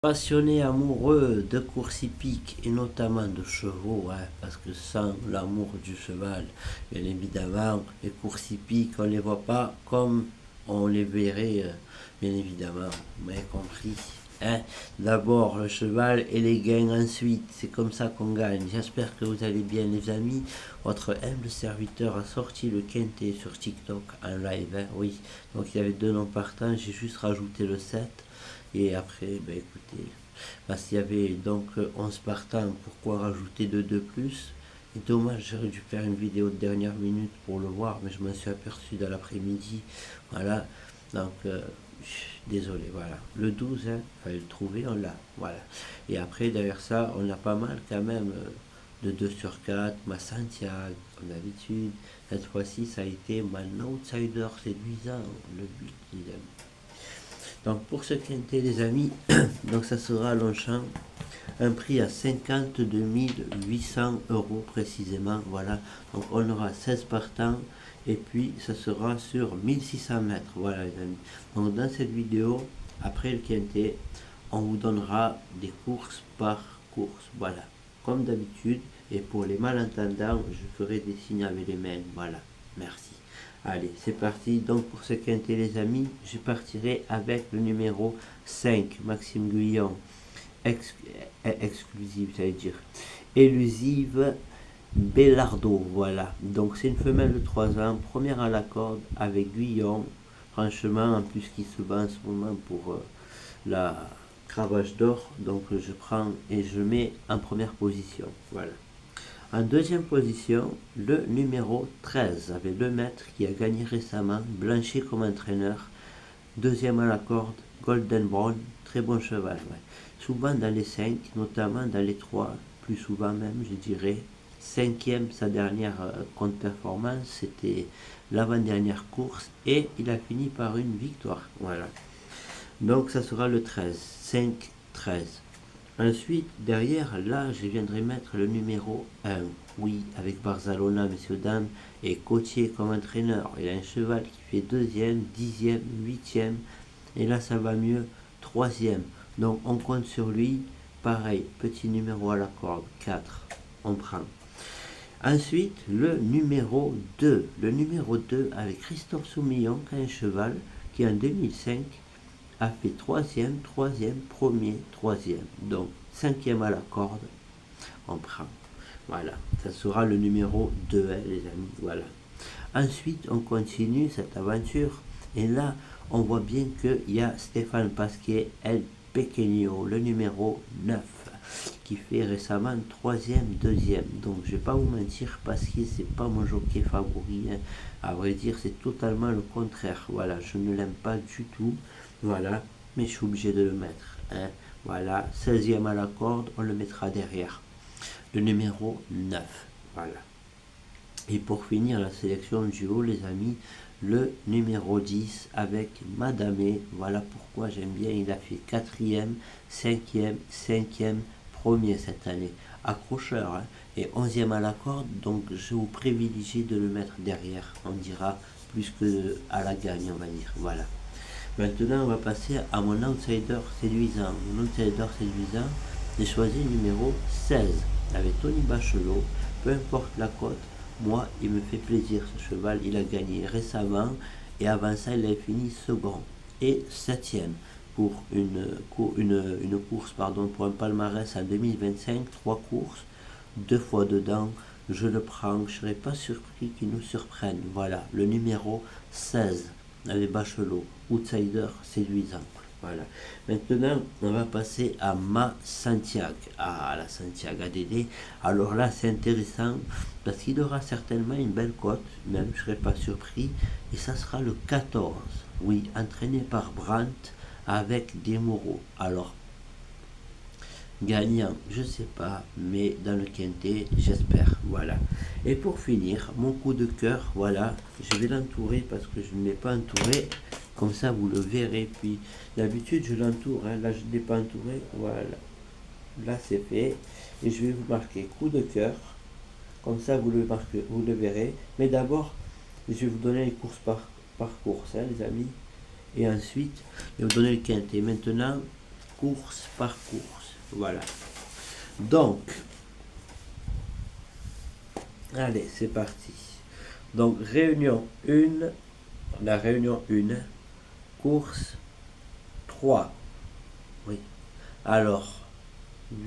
Passionné amoureux de courses hippiques et notamment de chevaux, hein, parce que sans l'amour du cheval, bien évidemment, les courses hippiques, on ne les voit pas comme on les verrait, bien évidemment, vous m'avez compris. Hein. D'abord le cheval et les gains ensuite, c'est comme ça qu'on gagne. J'espère que vous allez bien les amis. Votre humble serviteur a sorti le quintet sur TikTok en live, hein, oui. Donc il y avait deux noms partants, j'ai juste rajouté le 7. Et après, ben écoutez, parce qu'il y avait donc 11 partants, pourquoi rajouter de plus? Et dommage, j'aurais dû faire une vidéo de dernière minute pour le voir, mais je m'en suis aperçu dans l'après-midi. Voilà, donc désolé, voilà. Le 12, hein, fallait le trouver, on l'a. Voilà. Et après, derrière ça, on a pas mal quand même de 2 sur 4, ma Santiago, comme d'habitude. Cette fois-ci, ça a été mon outsider séduisant, le but, les amis. Donc pour ce quintet les amis, donc ça sera à Longchamp, un prix à 52 800 euros précisément, voilà. Donc on aura 16 partants et puis ça sera sur 1600 mètres, voilà les amis. Donc dans cette vidéo, après le quintet, on vous donnera des courses par course, voilà. Comme d'habitude, et pour les malentendants, je ferai des signes avec les mains, voilà. Merci. Allez, c'est parti. Donc pour ce quintet les amis, je partirai avec le numéro 5, Maxime Guyon. Exclusive, j'allais dire. Élusive Bellardo, voilà. Donc c'est une femelle de 3 ans, première à la corde avec Guyon. Franchement, en plus qui se bat en ce moment pour la cravache d'or. Donc je prends et je mets en première position. Voilà. En deuxième position, le numéro 13 avec le maître qui a gagné récemment, Blanchet comme entraîneur. Deuxième à la corde, Golden Brown, très bon cheval. Ouais. Souvent dans les 5, notamment dans les 3, plus souvent même, je dirais. Cinquième, sa dernière contre-performance, c'était l'avant-dernière course et il a fini par une victoire. Voilà. Donc ça sera le 13, 5, 13. Ensuite, derrière, là, je viendrai mettre le numéro 1. Oui, avec Barzalona, messieurs, dames, et Cotier comme entraîneur. Il a un cheval qui fait deuxième, dixième, huitième. Et là, ça va mieux, troisième. Donc, on compte sur lui. Pareil, petit numéro à la corde, 4. On prend. Ensuite, le numéro 2. Le numéro 2 avec Christophe Soumillon, qui a un cheval qui en 2005 a fait troisième, troisième, premier, troisième. Donc, cinquième à la corde, on prend. Voilà, ça sera le numéro 2, hein, les amis. Voilà. Ensuite, on continue cette aventure. Et là, on voit bien qu'il y a Stéphane Pasquier, El Pequeño, le numéro 9, qui fait récemment troisième, deuxième. Donc, je ne vais pas vous mentir, Pasquier, c'est pas mon jockey favori. Hein. À vrai dire, c'est totalement le contraire. Voilà, je ne l'aime pas du tout. Voilà, mais je suis obligé de le mettre. Hein. Voilà, 16e à la corde, on le mettra derrière. Le numéro 9. Voilà. Et pour finir la sélection du haut, les amis, le numéro 10 avec Madame. Voilà pourquoi j'aime bien. Il a fait 4e, 5e, 5e, premier cette année. Accrocheur. Hein, et 11e à la corde. Donc je vous privilégie de le mettre derrière. On dira plus que à la gagne, on va dire. Voilà. Maintenant, on va passer à mon outsider séduisant. Mon outsider séduisant, j'ai choisi le numéro 16 avec Tony Bachelot. Peu importe la cote, moi, il me fait plaisir ce cheval. Il a gagné récemment et avant ça, il a fini second et septième pour une course, pardon, pour un palmarès en 2025, 3 courses, 2 fois dedans. Je le prends, je ne serais pas surpris qu'il nous surprenne. Voilà, le numéro 16 avec Bachelot, outsider séduisant. Voilà. Maintenant, on va passer à ma Santiago. Ah, la Santiago ADD. Alors là, c'est intéressant parce qu'il aura certainement une belle cote, même je ne serais pas surpris. Et ça sera le 14. Oui, entraîné par Brandt avec des Moreaux. Alors, gagnant, je ne sais pas, mais dans le quintet, j'espère. Voilà. Et pour finir, mon coup de cœur, voilà, je vais l'entourer parce que je ne l'ai pas entouré. Comme ça, vous le verrez. Puis, d'habitude, je l'entoure. Hein. Là, je ne l'ai pas entouré. Voilà. Là, c'est fait. Et je vais vous marquer coup de cœur. Comme ça, vous le verrez. Mais d'abord, je vais vous donner les courses par course, hein, les amis. Et ensuite, je vais vous donner le quintet. Maintenant, course par course. Voilà. Donc, allez, c'est parti. Donc, réunion 1, la réunion 1, course 3. Oui. Alors,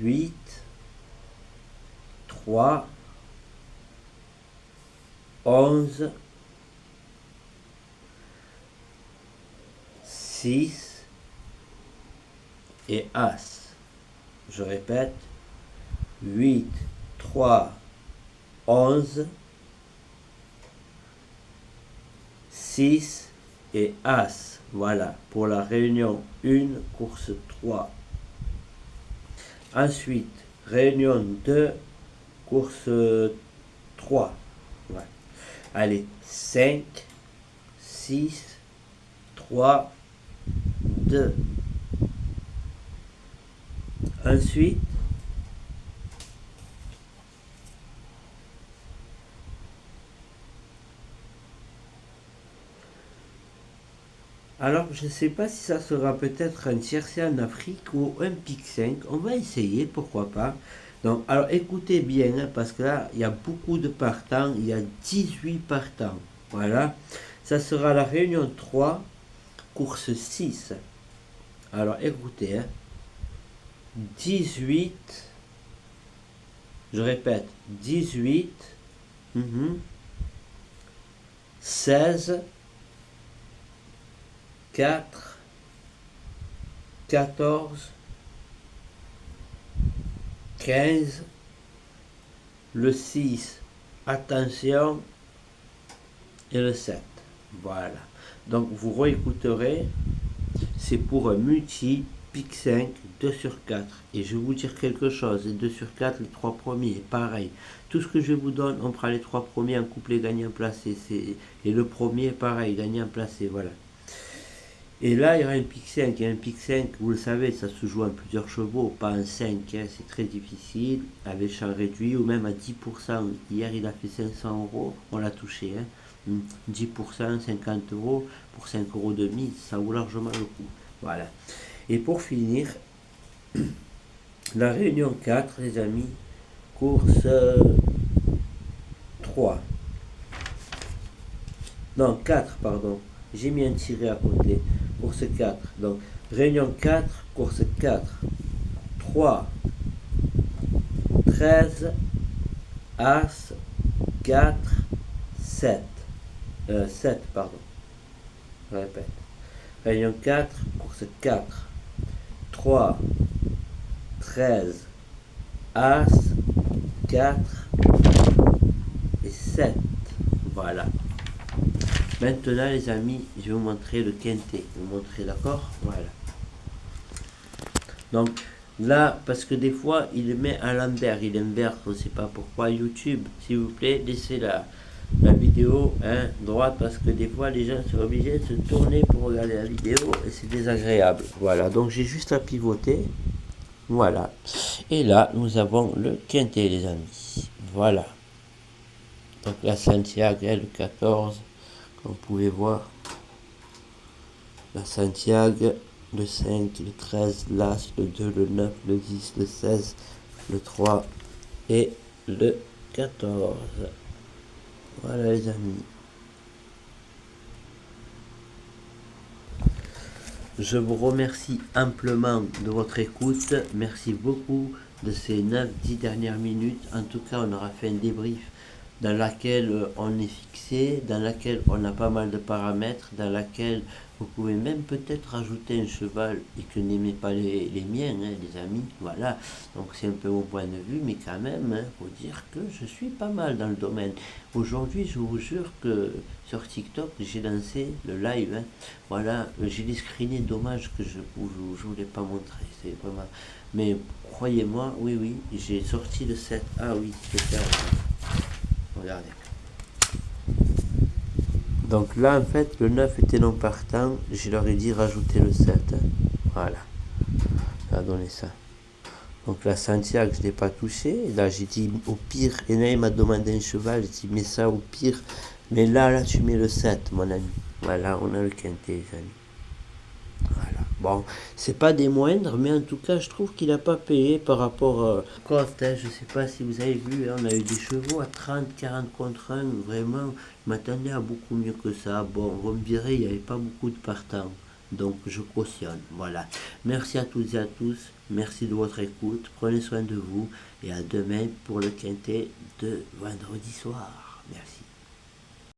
8, 3, 11, 6 et As. Je répète, 8, 3, 11, 6 et As. Voilà, pour la réunion 1, course 3. Ensuite, réunion 2, course 3. Ouais. Allez, 5, 6, 3, 2. Ensuite, alors je ne sais pas si ça sera peut-être un tiercé en Afrique ou un pic 5. On va essayer, pourquoi pas. Donc, alors écoutez bien, hein, parce que là, il y a beaucoup de partants. Il y a 18 partants. Voilà. Ça sera la réunion 3, course 6. Alors écoutez, hein, 18, je répète, 18, 16, 4, 14, 15, le 6, attention, et le 7. Voilà. Donc vous réécouterez, c'est pour un multi pic 5, 2 sur 4. Et je vais vous dire quelque chose, les 2 sur 4, les 3 premiers, pareil. Tout ce que je vous donne, on prend les 3 premiers en couplet gagnant placé. Et le premier, pareil, gagnant placé, voilà. Et là, il y aura un pic 5. Et un pic 5, vous le savez, ça se joue en plusieurs chevaux, pas en 5. Hein, c'est très difficile, avec champ réduit ou même à 10%. Hier, il a fait 500 €, on l'a touché. Hein. 10%, 50 € pour 5 € de mise, ça vaut largement le coup. Voilà. Et pour finir, la réunion 4, les amis, course 3. Non, 4, pardon. J'ai mis un tiré à côté. Course 4. Donc, réunion 4, course 4. 3, 13, As, 4, 7. 7, pardon. Je répète. Réunion 4, course 4. 3, 13, As, 4 et 7. Voilà. Maintenant les amis, je vais vous montrer le quintet. Je vais vous montrer, d'accord? Voilà. Donc là, parce que des fois, il le met à l'envers, il inverse, je ne sais pas pourquoi. YouTube, s'il vous plaît, laissez la vidéo droite, parce que des fois, les gens sont obligés de se tourner pour regarder la vidéo et c'est désagréable. Voilà, donc j'ai juste à pivoter. Voilà. Et là, nous avons le quintet, les amis. Voilà. Donc la Santiago, le 14, comme vous pouvez voir. La Santiago, le 5, le 13, l'As, le 2, le 9, le 10, le 16, le 3 et le 14. Voilà les amis. Je vous remercie amplement de votre écoute. Merci beaucoup de ces 9-10 dernières minutes. En tout cas, on aura fait un débrief dans laquelle on est fixé, dans laquelle on a pas mal de paramètres, dans laquelle vous pouvez même peut-être rajouter un cheval et que n'aimez pas les miens, hein, les amis. Voilà, donc c'est un peu mon point de vue, mais quand même, faut dire que je suis pas mal dans le domaine. Aujourd'hui, je vous jure que sur TikTok, j'ai lancé le live. Hein. Voilà, j'ai les screenés, dommage que je voulais pas montrer, c'est vraiment... Mais croyez-moi, oui, j'ai sorti le 7. Ah oui, c'est ça. Regardez. Donc là, en fait, le 9 était non partant. Je leur ai dit rajouter le 7. Voilà. Ça a donné ça. Donc la Santiago, je ne l'ai pas touché. Là, j'ai dit au pire. Et là, il m'a demandé un cheval. J'ai dit, mets ça au pire. Mais là, tu mets le 7, mon ami. Voilà, on a le quintet, les amis. Voilà. Bon, c'est pas des moindres, mais en tout cas, je trouve qu'il n'a pas payé par rapport cote. Hein. Je sais pas si vous avez vu, hein, on a eu des chevaux à 30, 40 contre 1. Vraiment, je m'attendais à beaucoup mieux que ça. Bon, vous me direz, il n'y avait pas beaucoup de partants. Donc, je cautionne. Voilà. Merci à toutes et à tous. Merci de votre écoute. Prenez soin de vous. Et à demain pour le quintet de vendredi soir. Merci.